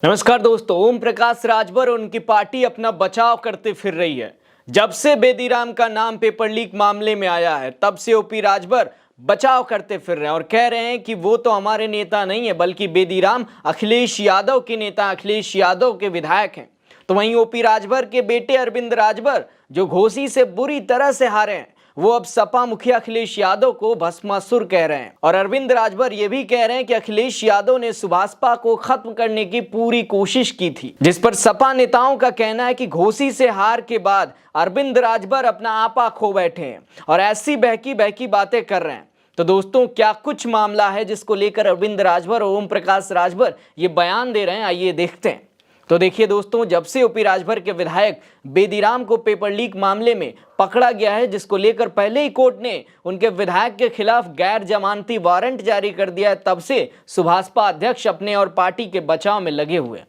नमस्कार दोस्तों, ओम प्रकाश राजभर और उनकी पार्टी अपना बचाव करते फिर रही है। जब से बेदीराम का नाम पेपर लीक मामले में आया है तब से ओपी राजभर बचाव करते फिर रहे हैं और कह रहे हैं कि वो तो हमारे नेता नहीं है बल्कि बेदीराम अखिलेश यादव के नेता, अखिलेश यादव के विधायक हैं। तो वहीं ओपी राजभर के बेटे अरविंद राजभर जो घोसी से बुरी तरह से हारे हैं, वो अब सपा मुखिया अखिलेश यादव को भस्मासुर कह रहे हैं। और अरविंद राजभर ये भी कह रहे हैं कि अखिलेश यादव ने सुभाषपा को खत्म करने की पूरी कोशिश की थी, जिस पर सपा नेताओं का कहना है कि घोसी से हार के बाद अरविंद राजभर अपना आपा खो बैठे हैं और ऐसी बहकी बहकी बातें कर रहे हैं। तो दोस्तों, क्या कुछ मामला है जिसको लेकर अरविंद राजभर और ओम प्रकाश राजभर ये बयान दे रहे हैं, आइए देखते हैं। तो देखिए दोस्तों, जब से ओपी राजभर के विधायक बेदीराम को पेपर लीक मामले में पकड़ा गया है, जिसको लेकर पहले ही कोर्ट ने उनके विधायक के खिलाफ गैर जमानती वारंट जारी कर दिया है, तब से सुभाषपा अध्यक्ष अपने और पार्टी के बचाव में लगे हुए हैं।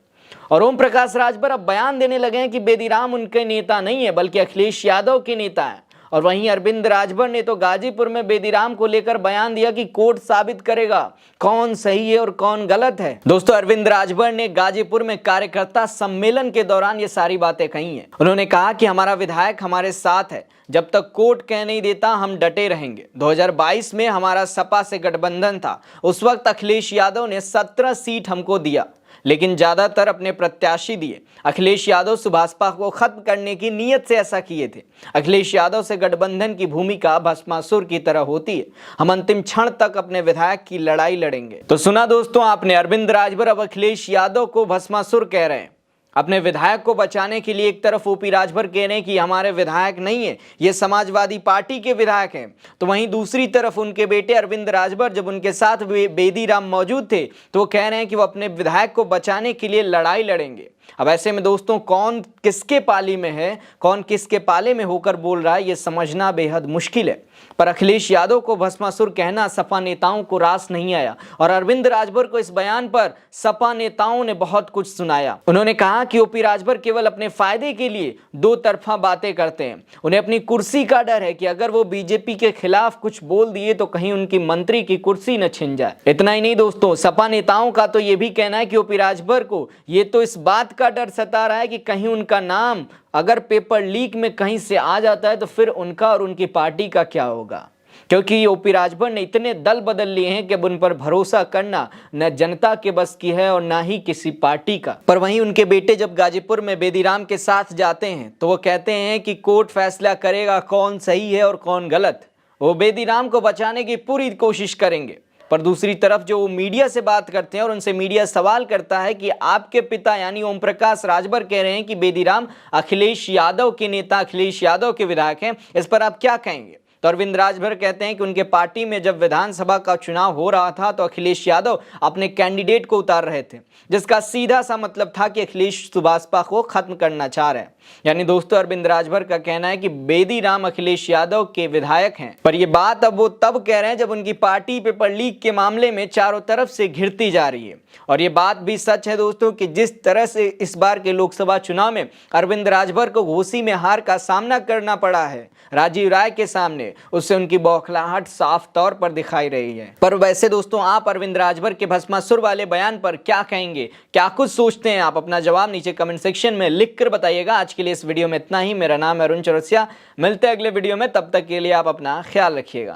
और ओम प्रकाश राजभर अब बयान देने लगे हैं कि बेदीराम उनके नेता नहीं है बल्कि अखिलेश यादव के नेता है। और वहीं अरविंद राजभर ने तो गाजीपुर में बेदीराम को लेकर बयान दिया कि कोर्ट साबित करेगा कौन सही है और कौन गलत है। दोस्तों, अरविंद राजभर ने गाजीपुर में कार्यकर्ता सम्मेलन के दौरान ये सारी बातें कही हैं। उन्होंने कहा कि हमारा विधायक हमारे साथ है, जब तक कोर्ट कह नहीं देता हम डटे रहेंगे। 2022 में हमारा सपा से गठबंधन था, उस वक्त अखिलेश यादव ने 17 सीट हमको दिया, लेकिन ज्यादातर अपने प्रत्याशी दिए। अखिलेश यादव सुभाषपा को खत्म करने की नीयत से ऐसा किए थे। अखिलेश यादव से गठबंधन की भूमिका भस्मासुर की तरह होती है। हम अंतिम क्षण तक अपने विधायक की लड़ाई लड़ेंगे। तो सुना दोस्तों आपने, अरविंद राजभर अब अखिलेश यादव को भस्मासुर कह रहे हैं। अपने विधायक को बचाने के लिए एक तरफ ओपी राजभर कह रहे हैं कि हमारे विधायक नहीं है, ये समाजवादी पार्टी के विधायक हैं, तो वहीं दूसरी तरफ उनके बेटे अरविंद राजभर जब उनके साथ बेदीराम मौजूद थे तो वो कह रहे हैं कि वो अपने विधायक को बचाने के लिए लड़ाई लड़ेंगे। अब ऐसे में दोस्तों, कौन किसके पाली में है, कौन किसके पाले में होकर बोल रहा है, ये समझना बेहद मुश्किल है। पर अखिलेश यादव को भस्मासुर कहना सपा नेताओं को रास नहीं आया और अरविंद राजभर को इस बयान पर सपा नेताओं ने बहुत कुछ सुनाया। उन्होंने कहा कि ओपी राजभर केवल अपने फायदे के लिए दो तरफा बातें करते हैं। उन्हें अपनी कुर्सी का डर है कि अगर वो बीजेपी के खिलाफ कुछ बोल दिए तो कहीं उनकी मंत्री की कुर्सी न छिन जाए। इतना ही नहीं दोस्तों, सपा नेताओं का तो ये भी कहना है कि ओपी राजभर को ये तो इस बात का डर सता रहा है कि कहीं उनका नाम अगर पेपर लीक में कहीं से आ जाता है तो फिर उनका और उनकी पार्टी का क्या होगा, क्योंकि ओपी राजभर ने इतने दल बदल लिए हैं कि अब उन पर भरोसा करना न जनता के बस की है और ना ही किसी पार्टी का। पर वहीं उनके बेटे जब गाजीपुर में बेदीराम के साथ जाते हैं तो वो कहते हैं कि कोर्ट फैसला करेगा कौन सही है और कौन गलत। वो बेदीराम को बचाने की पूरी कोशिश करेंगे। पर दूसरी तरफ जो मीडिया से बात करते हैं और उनसे मीडिया सवाल करता है कि आपके पिता यानी ओम प्रकाश राजभर कह रहे हैं कि बेदीराम अखिलेश यादव के नेता, अखिलेश यादव के विधायक हैं, इस पर आप क्या कहेंगे? तो अरविंद राजभर कहते हैं कि उनके पार्टी में जब विधानसभा का चुनाव हो रहा था तो अखिलेश यादव अपने कैंडिडेट को उतार रहे थे, जिसका सीधा सा मतलब था कि अखिलेश सुभाषपा को खत्म करना चाह रहे हैं। यानी दोस्तों, अरविंद राजभर का कहना है कि बेदीराम अखिलेश यादव के विधायक हैं। पर यह बात अब वो तब कह रहे हैं जब उनकी पार्टी पेपर लीक के मामले में चारों तरफ से घिरती जा रही है। और ये बात भी सच है दोस्तों कि जिस तरह से इस बार के लोकसभा चुनाव में अरविंद राजभर को घोसी में हार का सामना करना पड़ा है राजीव राय के सामने, उससे उनकी बौखलाहट साफ तौर पर दिखाई रही है। पर वैसे दोस्तों, आप अरविंद राजभर के भस्मासुर वाले बयान पर क्या कहेंगे, क्या कुछ सोचते हैं आप? अपना जवाब नीचे कमेंट सेक्शन में लिख कर बताइएगा। आज के लिए इस वीडियो में इतना ही। मेरा नाम है अरुण चौरसिया, मिलते हैं अगले वीडियो में, तब तक के लिए आप अपना ख्याल रखिएगा।